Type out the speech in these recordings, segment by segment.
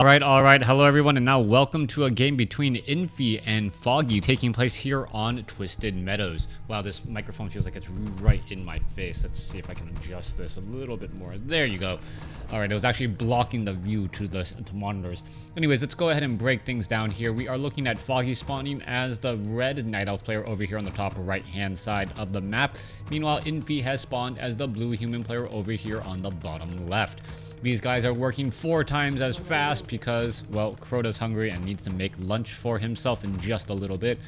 Alright, hello everyone, and now welcome to a game between Infi and Foggy taking place here on Twisted Meadows. Wow, this microphone feels like it's right in my face. Let's see if I can adjust this a little bit more. There you go. Alright, it was actually blocking the view to the monitors. Anyways, let's go ahead and break things down here. We are looking at Foggy spawning as the red Night Elf player over here on the top right-hand side of the map. Meanwhile, Infi has spawned as the blue human player over here on the bottom left. These guys are working 4 times as fast because, well, Crota's hungry and needs to make lunch for himself in just a little bit.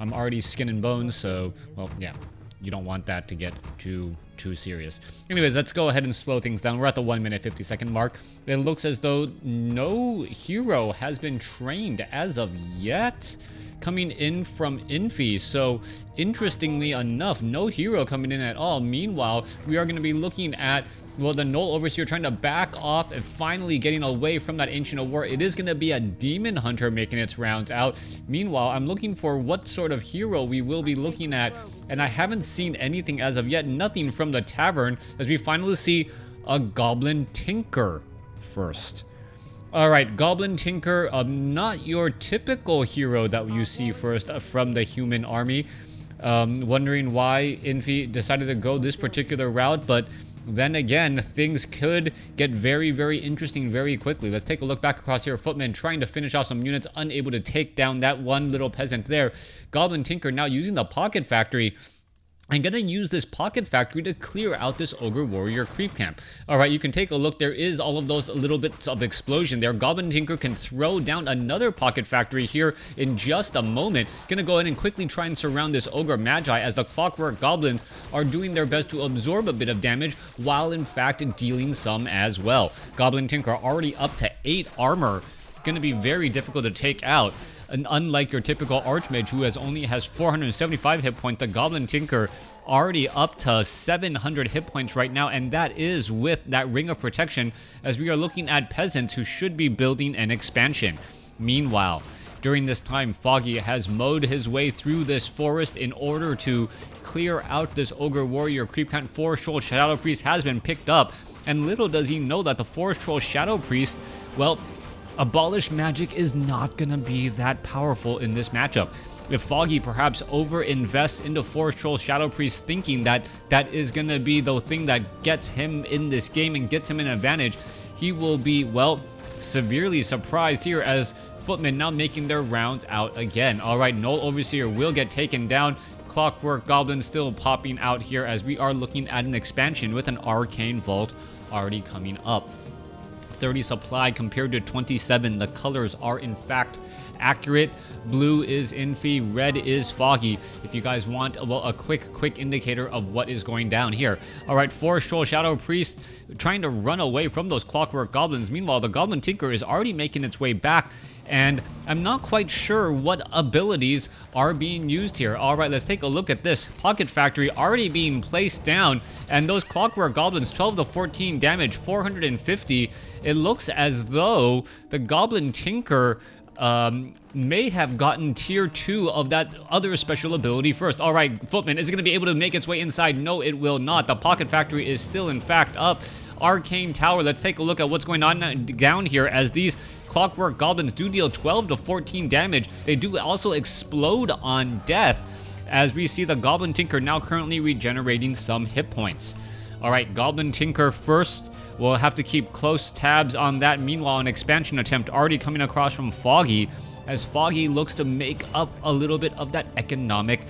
I'm already skin and bones, so, well, yeah, you don't want that to get too serious. Anyways, let's go ahead and slow things down. We're at the 1 minute 50 second mark. It looks as though no hero has been trained as of yet coming in from Infi. So interestingly enough, no hero coming in at all. Meanwhile, we are going to be looking at, well, the Null Overseer trying to back off and finally getting away from that Ancient of War. It is going to be a Demon Hunter making its rounds out. Meanwhile, I'm looking for what sort of hero we will be looking at, and I haven't seen anything as of yet. Nothing from the tavern as we finally see a Goblin Tinker First. Alright, Goblin Tinker, not your typical hero that you see first from the human army. Wondering why Infi decided to go this particular route, but then again, things could get very, very interesting very quickly. Let's take a look back across here. Footman trying to finish off some units, unable to take down that one little peasant there. Goblin Tinker now using the Pocket Factory. I'm going to use this Pocket Factory to clear out this Ogre Warrior creep camp. Alright, you can take a look. There is all of those little bits of explosion there. Goblin Tinker can throw down another Pocket Factory here in just a moment. Going to go ahead and quickly try and surround this Ogre Magi as the Clockwork Goblins are doing their best to absorb a bit of damage while in fact dealing some as well. Goblin Tinker already up to 8 armor. It's going to be very difficult to take out. And unlike your typical Archmage who only has 475 hit points, the Goblin Tinker already up to 700 hit points right now, and that is with that Ring of Protection as we are looking at peasants who should be building an expansion. Meanwhile, during this time, Foggy has mowed his way through this forest in order to clear out this Ogre Warrior creep count. Forest Troll Shadow Priest has been picked up, and little does he know that the Forest Troll Shadow Priest, well, Abolish Magic is not going to be that powerful in this matchup. If Foggy perhaps over-invests into Forest Troll Shadow Priest thinking that that is going to be the thing that gets him in this game and gets him an advantage, he will be, well, severely surprised here as Footmen now making their rounds out again. Alright, Null Overseer will get taken down. Clockwork Goblin still popping out here as we are looking at an expansion with an Arcane Vault already coming up. 30 supply compared to 27. The colors are in fact accurate. Blue is Infi, red is Foggy. If you guys want, well, a quick indicator of what is going down here. Alright, Forest Troll Shadow Priest trying to run away from those Clockwork Goblins. Meanwhile, the Goblin Tinker is already making its way back, and I'm not quite sure what abilities are being used here. Alright, let's take a look at this. Pocket Factory already being placed down, and those Clockwork Goblins, 12 to 14 damage, 450. It looks as though the Goblin Tinker may have gotten tier 2 of that other special ability first. Alright, Footman, is it going to be able to make its way inside? No, it will not. The Pocket Factory is still in fact up. Arcane Tower, let's take a look at what's going on down here as these Clockwork Goblins do deal 12 to 14 damage. They do also explode on death as we see the Goblin Tinker now currently regenerating some hit points. Alright, Goblin Tinker First. We'll have to keep close tabs on that. Meanwhile, an expansion attempt already coming across from Foggy as Foggy looks to make up a little bit of that economic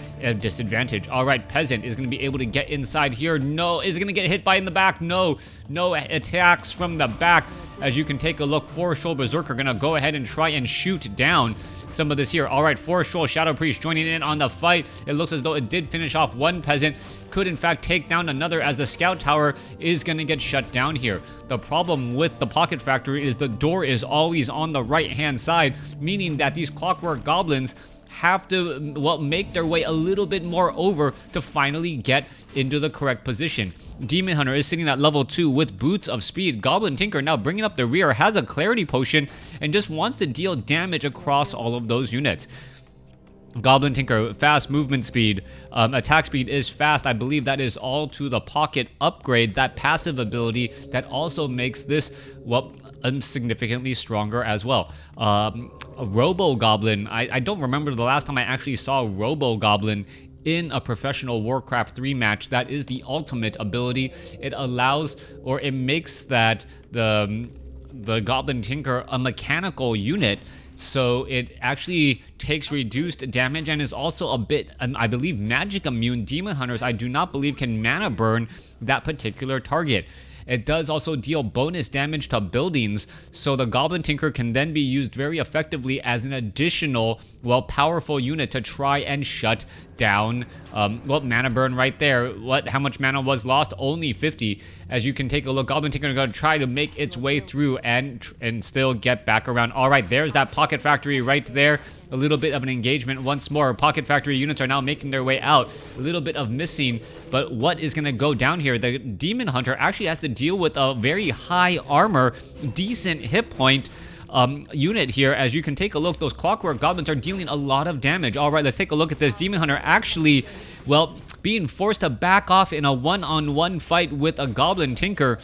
disadvantage. Alright, Peasant is going to be able to get inside here. No, is it going to get hit by in the back? No attacks from the back. As you can take a look, Forest Troll Berserker going to go ahead and try and shoot down some of this here. Alright, Forest Troll Shadow Priest joining in on the fight. It looks as though it did finish off one peasant. Could in fact take down another as the Scout Tower is going to get shut down here. The problem with the Pocket Factory is the door is always on the right hand side, meaning that these Clockwork Goblins have to, well, make their way a little bit more over to finally get into the correct position. Demon Hunter is sitting at level 2 with Boots of Speed. Goblin Tinker now bringing up the rear, has a Clarity Potion, and just wants to deal damage across all of those units. Goblin Tinker, fast movement speed, attack speed is fast. I believe that is all to the pocket upgrade, that passive ability that also makes this, well, significantly stronger as well. Robo Goblin, I don't remember the last time I actually saw Robo Goblin in a professional Warcraft 3 match. That is the ultimate ability. It allows, or it makes that the Goblin Tinker a mechanical unit, so it actually takes reduced damage and is also a bit, I believe, magic immune. Demon Hunters, I do not believe, can mana burn that particular target. It does also deal bonus damage to buildings, so the Goblin Tinker can then be used very effectively as an additional, well, powerful unit to try and shut down, well, mana burn right there. How much mana was lost? Only 50. As you can take a look, Goblin Tinker is going to try to make its way through and still get back around. All right, there's that Pocket Factory right there. A little bit of an engagement once more. Pocket Factory units are now making their way out. A little bit of missing, but what is going to go down here? The Demon Hunter actually has to deal with a very high armor, decent hit point unit here. As you can take a look, those Clockwork Goblins are dealing a lot of damage. All right, let's take a look at this. Demon Hunter actually, well, being forced to back off in a one-on-one fight with a Goblin Tinker.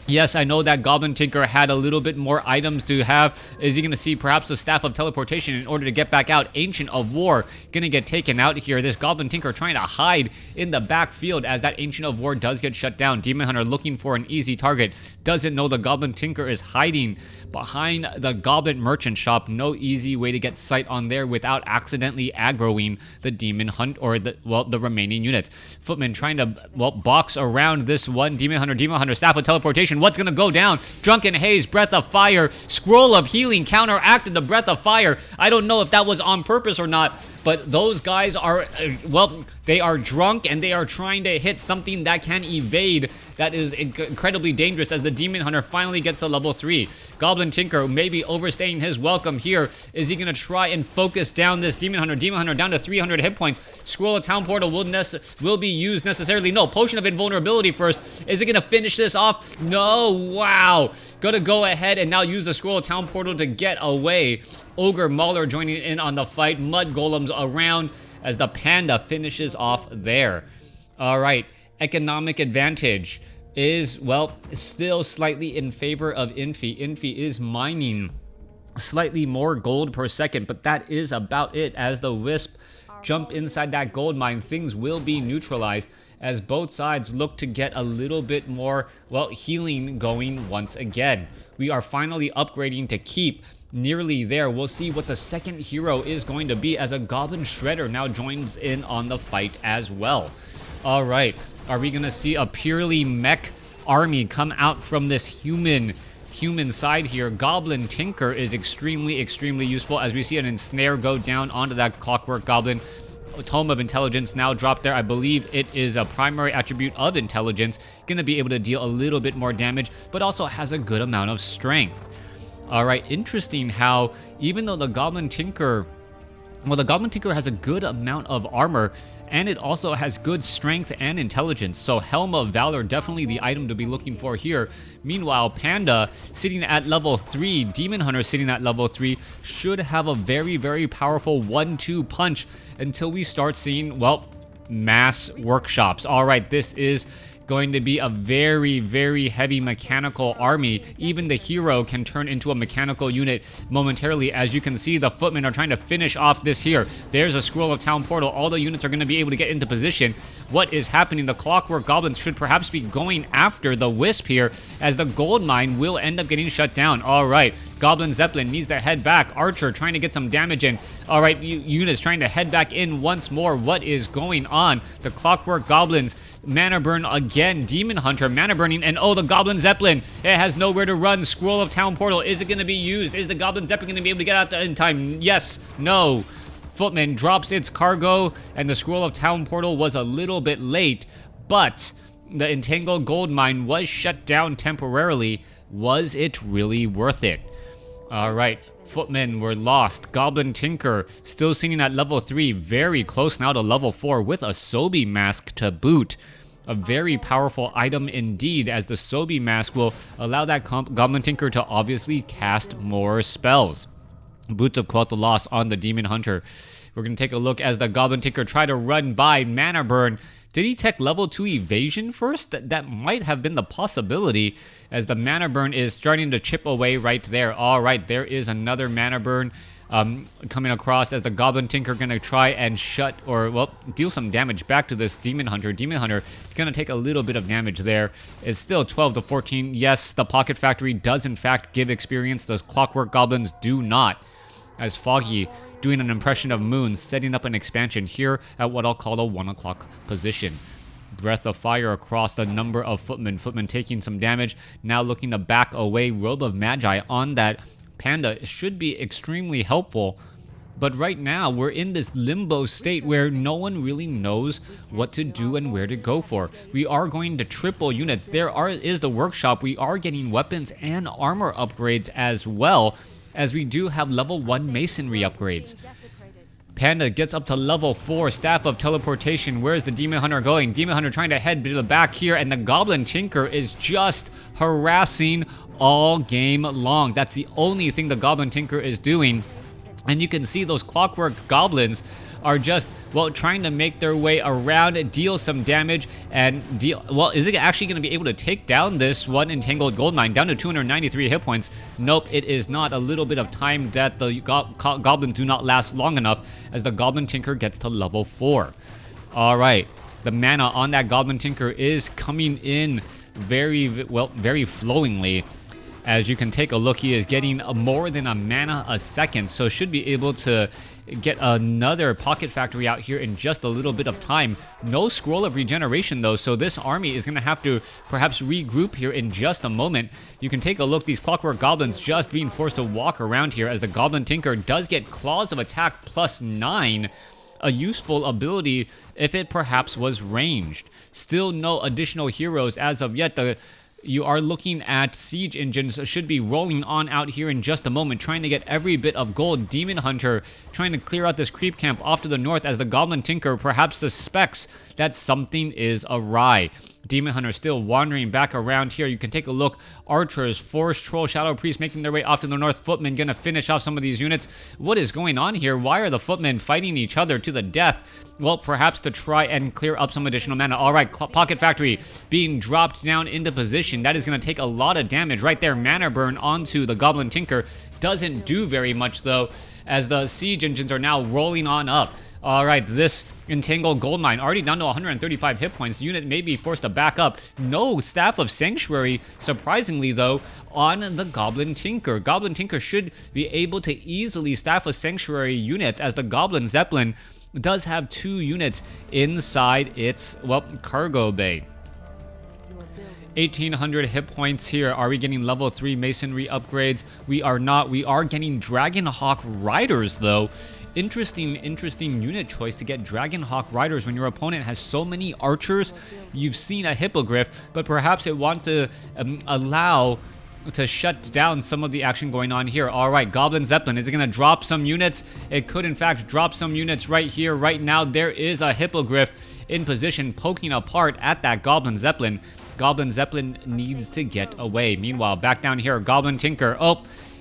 Yes, I know that Goblin Tinker had a little bit more items to have. Is he going to see perhaps the Staff of Teleportation in order to get back out? Ancient of War going to get taken out here. This Goblin Tinker trying to hide in the backfield as that Ancient of War does get shut down. Demon Hunter looking for an easy target. Doesn't know the Goblin Tinker is hiding behind the Goblin Merchant Shop. No easy way to get sight on there without accidentally aggroing the Demon Hunt or the remaining units. Footman trying to, well, box around this one Demon Hunter, Staff of Teleportation. What's going to go down? Drunken Haze, Breath of Fire, Scroll of Healing counteracted the Breath of Fire. I don't know if that was on purpose or not, but those guys are, well, they are drunk and they are trying to hit something that can evade. That is incredibly dangerous as the Demon Hunter finally gets to level 3. Goblin Tinker maybe overstaying his welcome here. Is he going to try and focus down this Demon Hunter? Demon Hunter down to 300 hit points. Scroll of Town Portal will be used necessarily. No, Potion of Invulnerability first. Is it going to finish this off? No, wow. Gonna go ahead and now use the Scroll of Town Portal to get away. Ogre Mauler joining in on the fight. Mud Golems around as the Panda finishes off there. All right. Economic advantage is, well, still slightly in favor of Infi. Infi is mining slightly more gold per second, but that is about it. As the Wisp jump inside that gold mine, things will be neutralized as both sides look to get a little bit more, well, healing going once again. We are finally upgrading to keep nearly there. We'll see what the second hero is going to be as a Goblin Shredder now joins in on the fight as well. All right. Are we going to see a purely mech army come out from this human side here? Goblin Tinker is extremely useful as we see an ensnare go down onto that Clockwork Goblin. Tome of Intelligence now dropped there. I believe it is a primary attribute of intelligence. Going to be able to deal a little bit more damage, but also has a good amount of strength. All right, interesting how even though the Goblin Tinker, well, the Goblin Tinker has a good amount of armor, and it also has good strength and intelligence. So Helm of Valor, definitely the item to be looking for here. Meanwhile, Panda sitting at level 3, Demon Hunter sitting at level 3, should have a very powerful 1-2 punch until we start seeing, well, mass workshops. All right, this is going to be a very heavy mechanical army. Even the hero can turn into a mechanical unit momentarily. As you can see, the footmen are trying to finish off this here. There's a Scroll of Town Portal. All the units are going to be able to get into position. What is happening? The Clockwork Goblins should perhaps be going after the Wisp here, as the gold mine will end up getting shut down. All right, Goblin Zeppelin needs to head back. Archer trying to get some damage in. All right, units trying to head back in once more. What is going on? The Clockwork Goblins, mana burn again. Demon Hunter, mana burning, and oh, the Goblin Zeppelin. It has nowhere to run. Scroll of Town Portal. Is it going to be used? Is the Goblin Zeppelin going to be able to get out in time? Yes. No. Footman drops its cargo, and the Scroll of Town Portal was a little bit late, but the Entangled Gold Mine was shut down temporarily. Was it really worth it? All right. Footmen were lost. Goblin Tinker still sitting at level 3. Very close now to level 4 with a Sobi Mask to boot. A very powerful item indeed, as the Sobi Mask will allow that Goblin Tinker to obviously cast more spells. Boots of Quoth the Lost on the Demon Hunter. We're going to take a look as the Goblin Tinker try to run by Mana Burn. Did he tech level 2 evasion first? That might have been the possibility, as the Mana Burn is starting to chip away right there. All right, there is another Mana Burn coming across as the Goblin Tinker going to try and deal some damage back to this Demon Hunter. Demon Hunter is going to take a little bit of damage there. It's still 12 to 14. Yes, the Pocket Factory does in fact give experience. Those Clockwork Goblins do not. As Foggy doing an impression of Moon, setting up an expansion here at what I'll call a 1 o'clock position. Breath of Fire across the number of Footmen. Footmen taking some damage. Now looking to back away. Robe of Magi on that Panda should be extremely helpful. But right now, we're in this limbo state where no one really knows what to do and where to go for. We are going to triple units. Is the workshop. We are getting weapons and armor upgrades as well, as we do have level 1 masonry upgrades. Panda gets up to level 4, Staff of Teleportation. Where's the Demon Hunter going? Demon Hunter trying to head to the back here, and the Goblin Tinker is just harassing all game long. That's the only thing the Goblin Tinker is doing. And you can see those Clockwork Goblins are just, trying to make their way around, deal some damage, and is it actually going to be able to take down this one Entangled Goldmine down to 293 hit points? Nope, it is not. A little bit of time that the Goblins do not last long enough as the Goblin Tinker gets to level 4. All right, the mana on that Goblin Tinker is coming in very flowingly. As you can take a look, he is getting more than a mana a second, so should be able to get another Pocket Factory out here in just a little bit of time. No Scroll of Regeneration though, so this army is going to have to perhaps regroup here in just a moment. You can take a look, these Clockwork Goblins just being forced to walk around here as the Goblin Tinker does get Claws of Attack +9. A useful ability if it perhaps was ranged. Still no additional heroes as of yet. You are looking at siege engines should be rolling on out here in just a moment, trying to get every bit of gold. Demon Hunter trying to clear out this creep camp off to the north as the Goblin Tinker perhaps suspects that something is awry. Demon Hunter still wandering back around here. You can take a look. Archers, Forest Troll, Shadow Priest making their way off to the north. Footmen gonna finish off some of these units. What is going on here? Why are the Footmen fighting each other to the death? Well, perhaps to try and clear up some additional mana. All right, Pocket Factory being dropped down into position. That is going to take a lot of damage right there. Mana burn onto the Goblin Tinker. Doesn't do very much, though, as the siege engines are now rolling on up. All right, this Entangled Goldmine already down to 135 hit points. The unit may be forced to back up. No Staff of Sanctuary, surprisingly, though, on the Goblin Tinker. Goblin Tinker should be able to easily Staff of Sanctuary units, as the Goblin Zeppelin does have 2 units inside its, cargo bay. 1,800 hit points here. Are we getting level 3 masonry upgrades? We are not. We are getting Dragonhawk Riders, though. Interesting unit choice to get Dragonhawk Riders when your opponent has so many archers. You've seen a Hippogriff, but perhaps it wants to allow to shut down some of the action going on here. All right, Goblin Zeppelin, is it going to drop some units? It could, in fact, drop some units right here, right now. There is a Hippogriff in position, poking apart at that Goblin Zeppelin. Goblin Zeppelin needs to get away. Meanwhile, back down here, Goblin Tinker.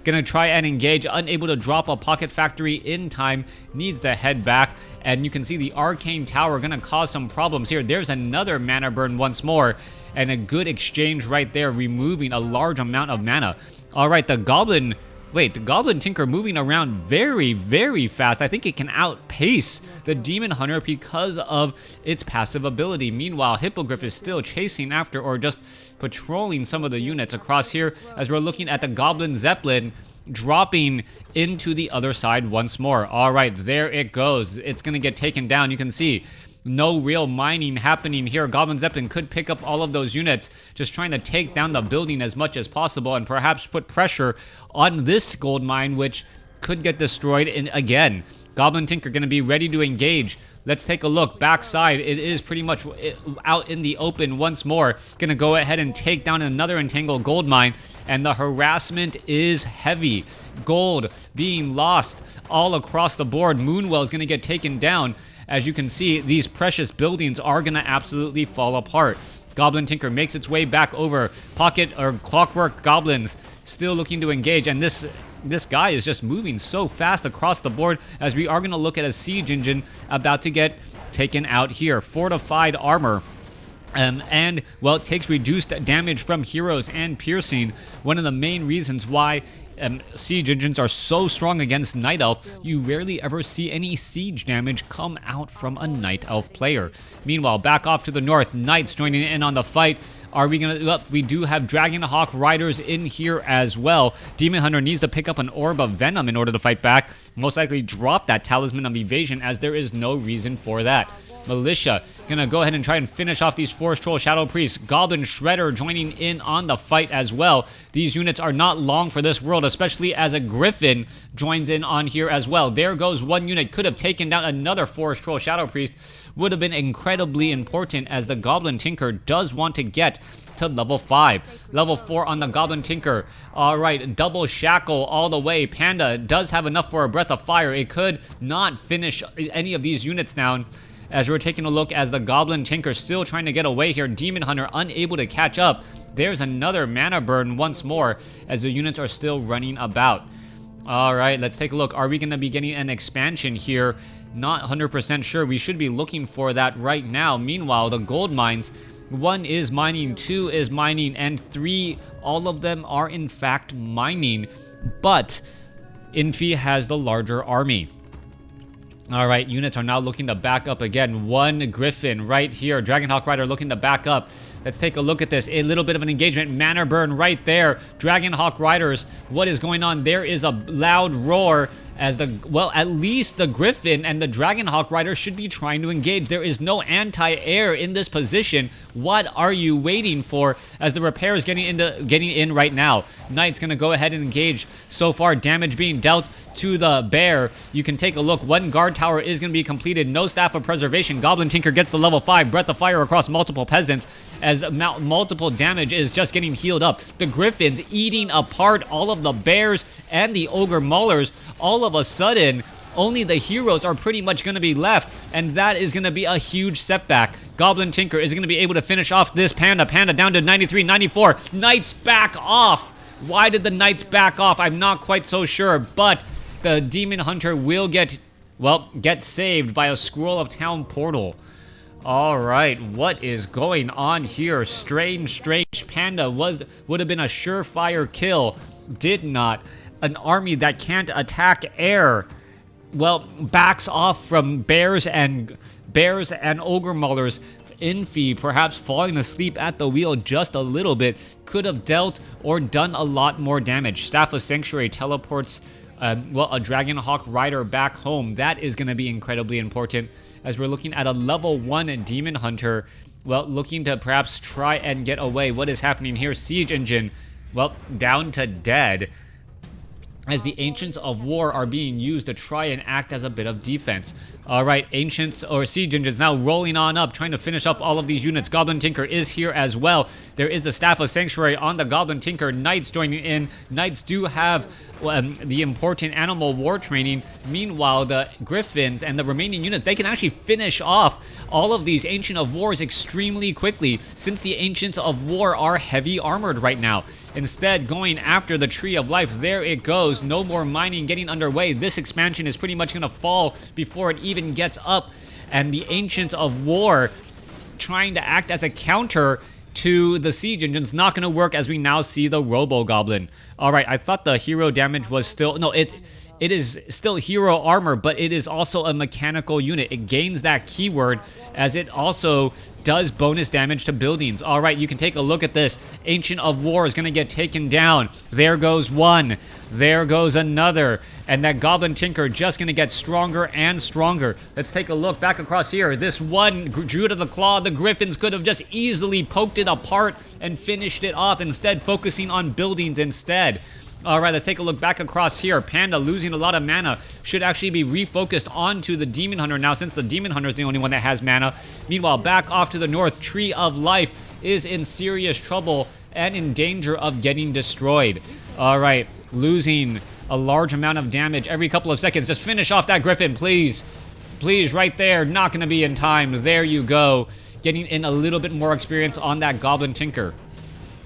Gonna try and engage, unable to drop a Pocket Factory in time, needs to head back, and you can see the Arcane Tower gonna cause some problems here. There's another mana burn once more, and a good exchange right there, removing a large amount of mana. All right, the Goblin Tinker moving around very, very fast. I think it can outpace the Demon Hunter because of its passive ability. Meanwhile, Hippogriff is still chasing after, or just patrolling some of the units across here, as we're looking at the Goblin Zeppelin dropping into the other side once more. All right, there it goes. It's going to get taken down. You can see no real mining happening here. Goblin Zeppelin could pick up all of those units, just trying to take down the building as much as possible and perhaps put pressure on this gold mine, which could get destroyed again. Goblin Tinker going to be ready to engage. Let's take a look. Backside, it is pretty much out in the open once more. Going to go ahead and take down another Entangled Gold Mine, and the harassment is heavy. Gold being lost all across the board. Moonwell is going to get taken down. As you can see, these precious buildings are going to absolutely fall apart. Goblin Tinker makes its way back over. Pocket or Clockwork Goblins still looking to engage, and this this guy is just moving so fast across the board, as we are going to look at a siege engine about to get taken out here. Fortified armor. And, well, it takes reduced damage from heroes and piercing. One of the main reasons why siege engines are so strong against Night Elf. You rarely ever see any siege damage come out from a Night Elf player. Meanwhile, back off to the north, Knights joining in on the fight. Are we gonna? Well, we do have Dragonhawk Riders in here as well. Demon Hunter needs to pick up an Orb of Venom in order to fight back. Most likely drop that Talisman of Evasion, as there is no reason for that. Militia gonna go ahead and try and finish off these Forest Troll Shadow Priests. Goblin Shredder joining in on the fight as well. These units are not long for this world, especially as a Griffin joins in on here as well. There goes one unit. Could have taken down another Forest Troll Shadow Priest. Would have been incredibly important, as the Goblin Tinker does want to get to level 5. Level 4 on the Goblin Tinker. Alright, double shackle all the way. Panda does have enough for a Breath of Fire. It could not finish any of these units down, as we're taking a look as the Goblin Tinker still trying to get away here. Demon Hunter unable to catch up. There's another mana burn once more, as the units are still running about. Alright, let's take a look. Are we going to be getting an expansion here? Not 100% sure. We should be looking for that right now. Meanwhile, the gold mines, 1 is mining, 2 is mining, and 3, all of them are in fact mining. But Infi has the larger army. Alright, units are now looking to back up again. 1 Griffin right here. Dragonhawk Rider looking to back up. Let's take a look at this. A little bit of an engagement. Mana burn right there. Dragonhawk Riders, what is going on? There is a loud roar, as the, well, at least the Griffin and the Dragonhawk Rider should be trying to engage. There is no anti-air in this position. What are you waiting for, as the repair is getting in right now? Knight's gonna go ahead and engage. So far, damage being dealt to the bear. You can take a look. 1 guard tower is gonna be completed. No Staff of Preservation. Goblin Tinker gets the level 5. Breath of Fire across multiple peasants, as multiple damage is just getting healed up. The Griffins eating apart all of the bears and the Ogre Maulers. All of a sudden, only the heroes are pretty much going to be left, and that is going to be a huge setback. Goblin Tinker is going to be able to finish off this Panda. Panda down to 93, 94. Knights back off. Why did the Knights back off? I'm not quite so sure, but the Demon Hunter will get saved by a Scroll of Town portal. Alright, what is going on here? Strange Panda would have been a surefire kill. Did not. An army that can't attack air, well, backs off from bears and Ogre Maulers. Infi perhaps falling asleep at the wheel just a little bit could have dealt or done a lot more damage. Staff of Sanctuary teleports a Dragonhawk Rider back home. That is going to be incredibly important, as we're looking at a level 1 Demon Hunter, well, looking to perhaps try and get away. What is happening here? Siege Engine, well, down to dead, as the Ancients of War are being used to try and act as a bit of defense. Alright, Ancients or Siege Engines now rolling on up, trying to finish up all of these units. Goblin Tinker is here as well. There is a Staff of Sanctuary on the Goblin Tinker. Knights joining in. Knights do have the important animal war training. Meanwhile, the Griffins and the remaining units, they can actually finish off all of these Ancient of Wars extremely quickly, since the Ancients of War are heavy armored right now. Instead, going after the Tree of Life. There it goes. No more mining getting underway. This expansion is pretty much going to fall before it even gets up. And the Ancients of War trying to act as a counter to the Siege Engine's not going to work, as we now see the Robo Goblin. Alright, I thought the hero damage was still... No, it is still hero armor, but it is also a mechanical unit. It gains that keyword, as it also does bonus damage to buildings. Alright, you can take a look at this. Ancient of War is going to get taken down. There goes one. There goes another. And that Goblin Tinker just going to get stronger and stronger. Let's take a look back across here. This one drew to the claw. The Griffins could have just easily poked it apart and finished it off, instead focusing on buildings instead. Alright, let's take a look back across here. Panda losing a lot of mana should actually be refocused onto the Demon Hunter now, since the Demon Hunter is the only one that has mana. Meanwhile, back off to the north, Tree of Life is in serious trouble and in danger of getting destroyed. Alright, losing a large amount of damage every couple of seconds. Just finish off that Griffin, please. Please, right there. Not going to be in time. There you go. Getting in a little bit more experience on that Goblin Tinker.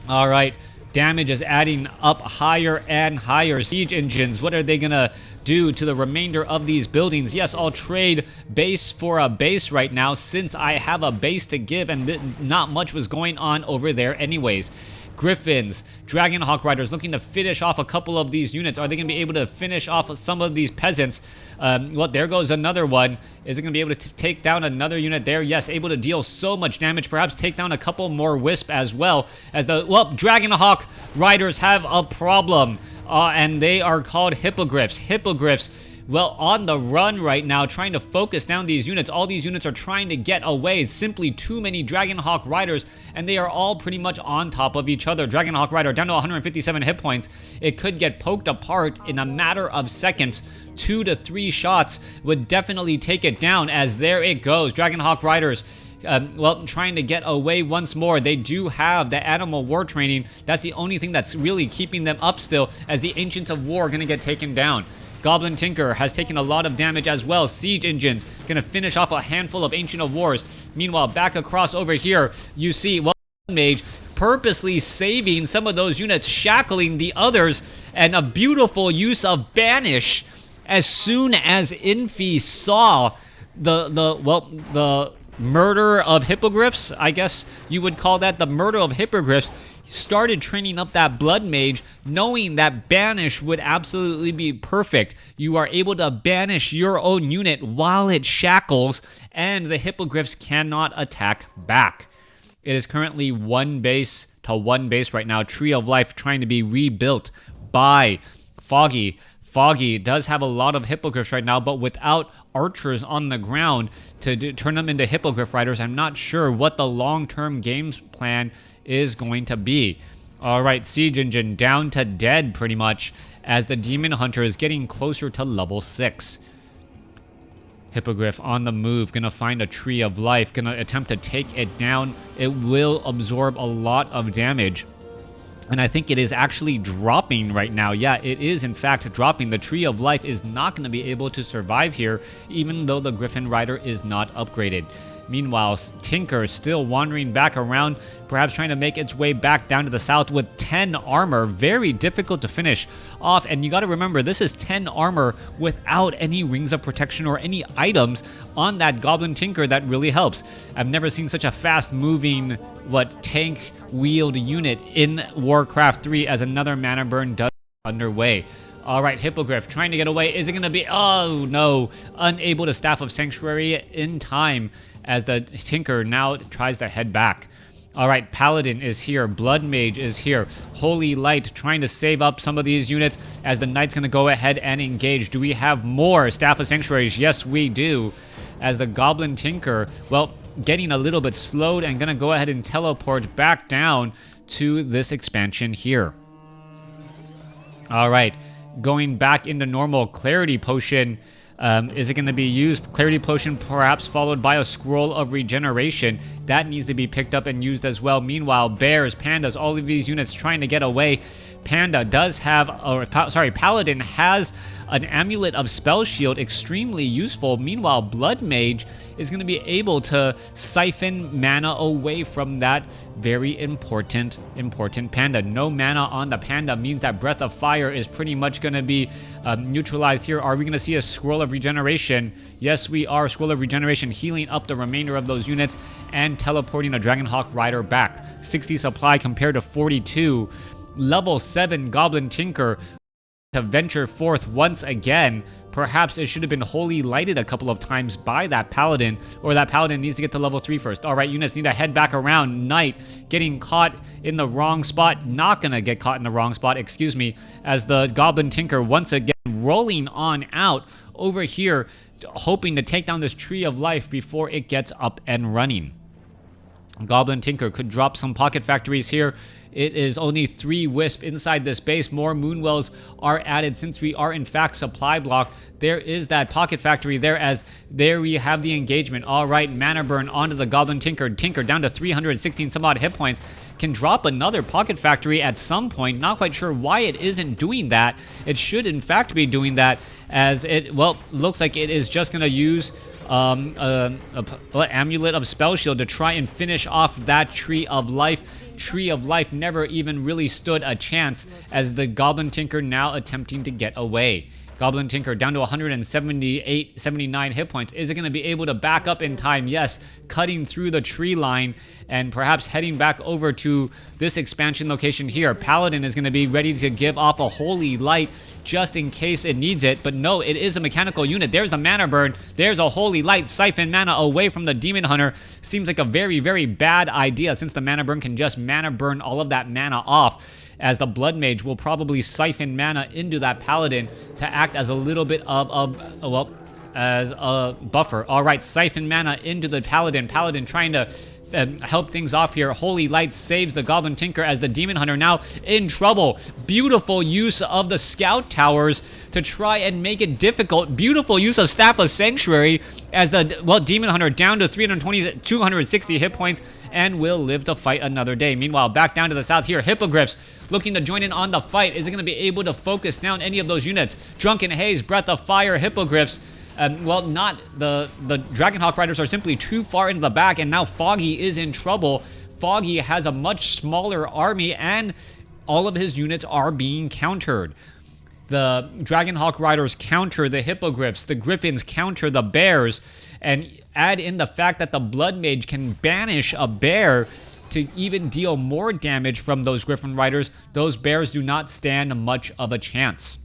Alright. Damage is adding up higher and higher. Siege engines, what are they gonna do to the remainder of these buildings? Yes, I'll trade base for a base right now since I have a base to give and not much was going on over there anyways. Griffins, Dragonhawk Riders looking to finish off a couple of these units. Are they going to be able to finish off some of these peasants? Well, there goes another one. Is it going to be able to take down another unit there? Yes, able to deal so much damage. Perhaps take down a couple more Wisp as well. As the, well, Dragonhawk Riders have a problem. And they are called Hippogriffs. Hippogriffs, well, on the run right now, trying to focus down these units. All these units are trying to get away. It's simply too many Dragonhawk Riders, and they are all pretty much on top of each other. Dragonhawk Rider down to 157 hit points. It could get poked apart in a matter of seconds. 2 to 3 shots would definitely take it down, as there it goes. Dragonhawk Riders, well, trying to get away once more. They do have the animal war training. That's the only thing that's really keeping them up still, as the Ancients of War are going to get taken down. Goblin Tinker has taken a lot of damage as well. Siege engines gonna finish off a handful of Ancient of Wars. Meanwhile, back across over here, you see, well, Mage purposely saving some of those units, shackling the others, and a beautiful use of Banish. As soon as Infi saw the murder of Hippogriffs, I guess you would call that the murder of Hippogriffs, started training up that Blood Mage, knowing that Banish would absolutely be perfect. You are able to banish your own unit while it shackles, and the Hippogriffs cannot attack back. It is currently 1 base to 1 base right now. Tree of Life trying to be rebuilt by Foggy. Foggy does have a lot of Hippogriffs right now, but without archers on the ground to turn them into Hippogriff Riders, I'm not sure what the long-term games plan is going to be. All right, Siege Engine down to dead pretty much, as the Demon Hunter is getting closer to level 6. Hippogriff on the move, gonna find a Tree of Life, gonna attempt to take it down. It will absorb a lot of damage. And I think it is actually dropping right now. Yeah, it is in fact dropping. The Tree of Life is not going to be able to survive here, even though the Griffin Rider is not upgraded. Meanwhile, Tinker still wandering back around, perhaps trying to make its way back down to the south with 10 armor. Very difficult to finish off. And you got to remember, this is 10 armor without any rings of protection or any items on that Goblin Tinker that really helps. I've never seen such a fast-moving, tank wheeled unit in WarCraft 3 as another mana burn does underway. All right, Hippogriff trying to get away. Is it going to be... Oh, no. Unable to Staff of Sanctuary in time, as the Tinker now tries to head back. All right, Paladin is here. Blood Mage is here. Holy Light trying to save up some of these units, as the Knight's going to go ahead and engage. Do we have more Staff of Sanctuaries? Yes, we do. As the Goblin Tinker, well, getting a little bit slowed and going to go ahead and teleport back down to this expansion here. All right. Going back into normal. Clarity Potion, is it going to be used? Clarity Potion perhaps followed by a Scroll of Regeneration. That needs to be picked up and used as well. Meanwhile, bears, pandas, all of these units trying to get away. Panda does have, Paladin has an Amulet of Spell Shield, extremely useful. Meanwhile, Blood Mage is going to be able to siphon mana away from that very important Panda. No mana on the Panda means that Breath of Fire is pretty much going to be neutralized here. Are we going to see a Scroll of Regeneration? Yes, we are. Scroll of Regeneration healing up the remainder of those units and teleporting a Dragonhawk Rider back. 60 supply compared to 42. Level 7 Goblin Tinker to venture forth once again. Perhaps it should have been Holy Lighted a couple of times by that Paladin, or that Paladin needs to get to level 3 first. All right, units need to head back around. Knight getting caught in the wrong spot. Not gonna get caught in the wrong spot, excuse me, as the Goblin Tinker once again rolling on out over here, hoping to take down this Tree of Life before it gets up and running. Goblin Tinker could drop some Pocket Factories here. It is only 3 Wisp inside this base. More Moonwells are added since we are in fact supply block. There is that Pocket Factory there, as there we have the engagement. All right, Mana Burn onto the Goblin Tinker. Tinker down to 316 some odd hit points. Can drop another Pocket Factory at some point. Not quite sure why it isn't doing that. It should in fact be doing that, as it, well, looks like it is just going to use Amulet of Spell Shield to try and finish off that Tree of Life. Tree of Life never even really stood a chance, as the Goblin Tinker now attempting to get away. Goblin Tinker down to 79 hit points. Is it going to be able to back up in time? Yes, cutting through the tree line and perhaps heading back over to this expansion location here. Paladin is going to be ready to give off a Holy Light just in case it needs it. But no, it is a mechanical unit. There's the mana burn. There's a Holy Light. Siphon mana away from the Demon Hunter. Seems like a very, very bad idea, since the mana burn can just mana burn all of that mana off, as the Blood Mage will probably siphon mana into that Paladin to act as a little bit of as a buffer. All right, siphon mana into the Paladin. Paladin trying to help things off here. Holy Light saves the Goblin Tinker, as the Demon Hunter now in trouble. Beautiful use of the Scout Towers to try and make it difficult. Beautiful use of Staff of Sanctuary, as the Demon Hunter down to 260 hit points and will live to fight another day. Meanwhile, back down to the south here, Hippogriffs looking to join in on the fight. Is it going to be able to focus down any of those units? Drunken Haze, Breath of Fire, Hippogriffs. Not the Dragonhawk Riders are simply too far into the back, and now Foggy is in trouble. Foggy has a much smaller army, and all of his units are being countered. The Dragonhawk Riders counter the Hippogriffs, the Griffins counter the Bears, and add in the fact that the Blood Mage can banish a bear to even deal more damage from those Griffin Riders. Those Bears do not stand much of a chance.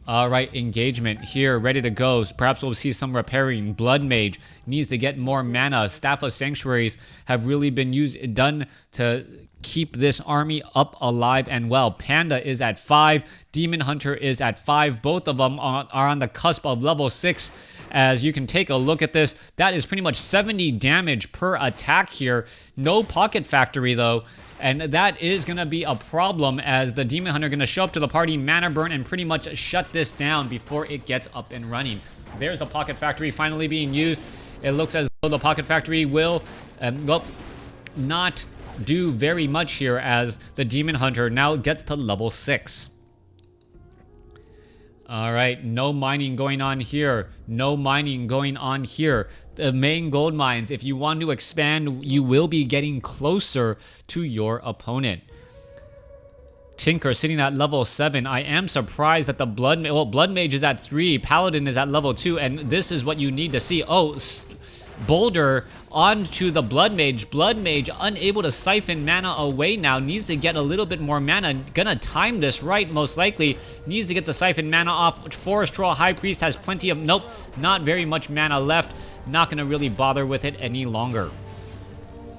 All right, engagement here, ready to go. Perhaps we'll see some repairing. Blood Mage needs to get more mana. Staff of Sanctuaries have really been done to keep this army up, alive, and well. Panda is at 5. Demon Hunter is at 5. Both of them are on the cusp of level 6. As you can take a look at this, that is pretty much 70 damage per attack here. No Pocket Factory, though. And that is going to be a problem, as the Demon Hunter going to show up to the party, mana burn, and pretty much shut this down before it gets up and running. There's the Pocket Factory finally being used. It looks as though the Pocket Factory will, not do very much here, as the Demon Hunter now gets to level 6. All right, no mining going on here. No mining going on here. The main gold mines, if you want to expand, you will be getting closer to your opponent. Tinker sitting at level 7. I am surprised that the Blood Mage is at 3. Paladin is at level 2, and this is what you need to see. Oh, Boulder onto the Blood Mage. Blood Mage unable to siphon mana away now. Needs to get a little bit more mana. Gonna time this right, most likely. Needs to get the siphon mana off. Forest Troll High Priest has plenty of... Nope, not very much mana left. Not gonna really bother with it any longer.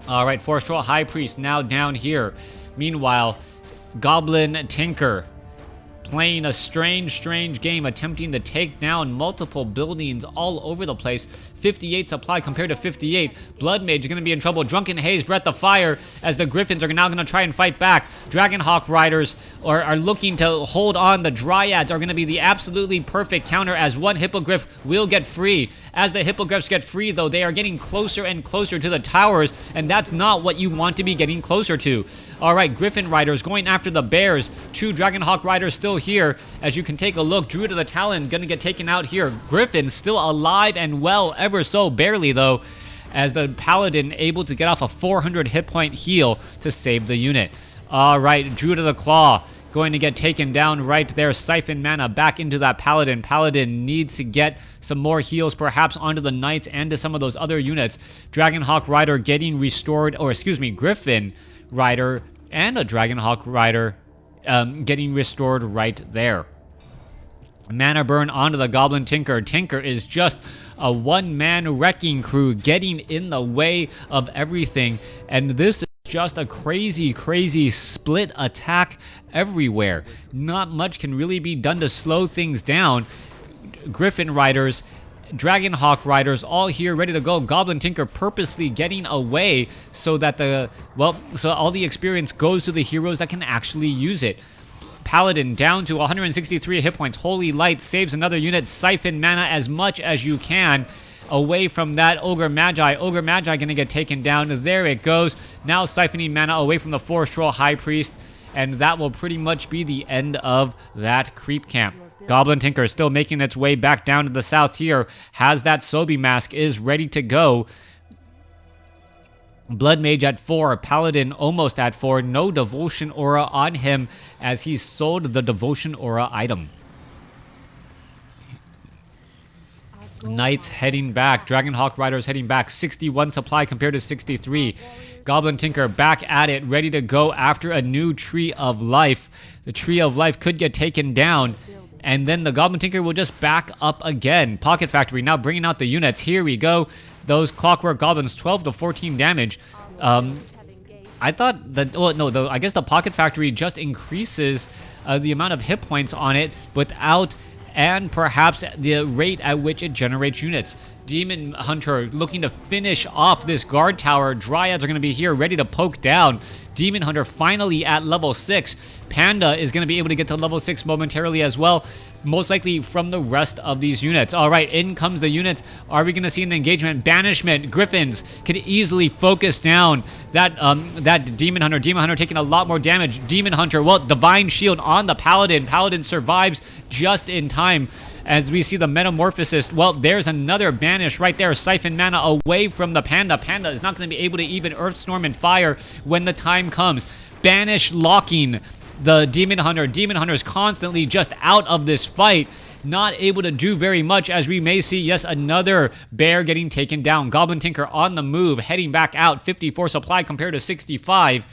Alright, Forest Troll High Priest now down here. Meanwhile, Goblin Tinker playing a strange game, attempting to take down multiple buildings all over the place. 58 supply compared to 58. Blood Mage are going to be in trouble. Drunken Haze, Breath of Fire, as the Griffins are now going to try and fight back. Dragonhawk Riders are looking to hold on. The Dryads are going to be the absolutely perfect counter, as one Hippogriff will get free. As the Hippogriffs get free, though, they are getting closer and closer to the towers, and that's not what you want to be getting closer to. All right, Griffin Riders going after the Bears. 2 Dragonhawk Riders still here. As you can take a look, Druid of the Talon going to get taken out here. Griffin still alive and well, ever so barely, though, as the Paladin able to get off a 400 hit point heal to save the unit. All right, Druid of the Claw going to get taken down right there. Siphon mana back into that Paladin. Paladin needs to get some more heals, perhaps onto the Knights and to some of those other units. Dragonhawk Rider getting restored, or excuse me, Griffin Rider and a Dragonhawk Rider getting restored right there. Mana burn onto the Goblin Tinker. Tinker is just a one-man wrecking crew getting in the way of everything, and this is just a crazy split attack everywhere. Not much can really be done to slow things down. Griffin Riders, Dragonhawk Riders all here ready to go. Goblin Tinker purposely getting away so that so all the experience goes to the heroes that can actually use it. Paladin down to 163 hit points. Holy Light saves another unit. Siphon mana as much as you can away from that Ogre Magi. Ogre Magi gonna get taken down. There it goes. Now siphoning mana away from the Forest Troll High Priest, and that will pretty much be the end of that creep camp. Goblin Tinker still making its way back down to the south here. Has that Sobi Mask, is ready to go. Blood Mage at 4, Paladin almost at 4, no Devotion Aura on him as he sold the Devotion Aura item. Knights heading back, Dragonhawk Riders heading back, 61 supply compared to 63. Goblin Tinker back at it, ready to go after a new Tree of Life. The Tree of Life could get taken down, and then the Goblin Tinker will just back up again. Pocket Factory now bringing out the units. Here we go. Those Clockwork Goblins, 12 to 14 damage. I thought that, well, no, I guess the Pocket Factory just increases the amount of hit points on it without, and perhaps the rate at which it generates units. Demon Hunter looking to finish off this guard tower. Dryads are going to be here ready to poke down. Demon Hunter finally at level 6. Panda is going to be able to get to level 6 momentarily as well, most likely from the rest of these units. All right, in comes the units. Are we going to see an engagement? Banishment. Griffins could easily focus down that Demon Hunter. Demon Hunter taking a lot more damage. Demon Hunter, well, Divine Shield on the Paladin. Paladin survives just in time as we see the Metamorphosis. Well, there's another banish right there. Siphon mana away from the Panda. Panda is not going to be able to even Earthstorm and Fire when the time comes. Banish locking the Demon Hunter. Demon Hunter is constantly just out of this fight, not able to do very much, as we may see, yes, another bear getting taken down. Goblin Tinker on the move, heading back out. 54 supply compared to 65.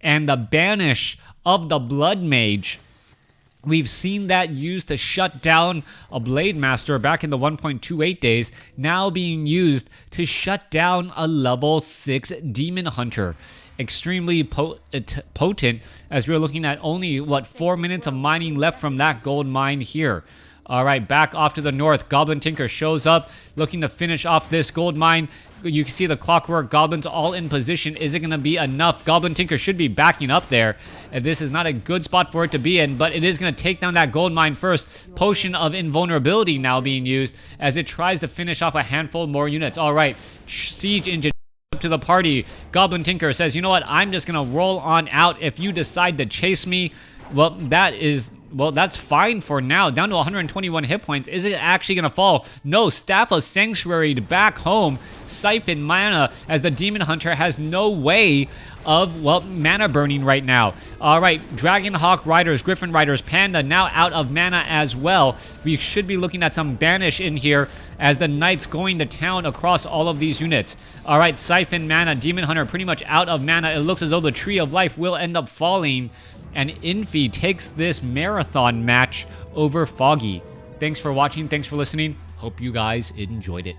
And the banish of the Blood Mage, we've seen that used to shut down a Blade Master back in the 1.28 days, now being used to shut down a level 6 Demon Hunter. Extremely potent, as we're looking at only, 4 minutes of mining left from that gold mine here. All right, back off to the north. Goblin Tinker shows up, looking to finish off this gold mine. You can see the Clockwork Goblins all in position. Is it going to be enough? Goblin Tinker should be backing up there. And this is not a good spot for it to be in, but it is going to take down that gold mine first. Potion of Invulnerability now being used as it tries to finish off a handful more units. All right, Siege Engine to the party. Goblin Tinker says, you know what, I'm just gonna roll on out. If you decide to chase me, well, that's fine for now. Down to 121 hit points. Is it actually gonna fall? No. Staff of Sanctuary back home. Siphon mana, as the Demon Hunter has no way of, mana burning right now. All right, Dragonhawk Riders, Griffin Riders, Panda now out of mana as well. We should be looking at some banish in here as the Knights going to town across all of these units. All right, Siphon mana, Demon Hunter pretty much out of mana. It looks as though the Tree of Life will end up falling, and Infi takes this marathon match over Foggy. Thanks for watching. Thanks for listening. Hope you guys enjoyed it.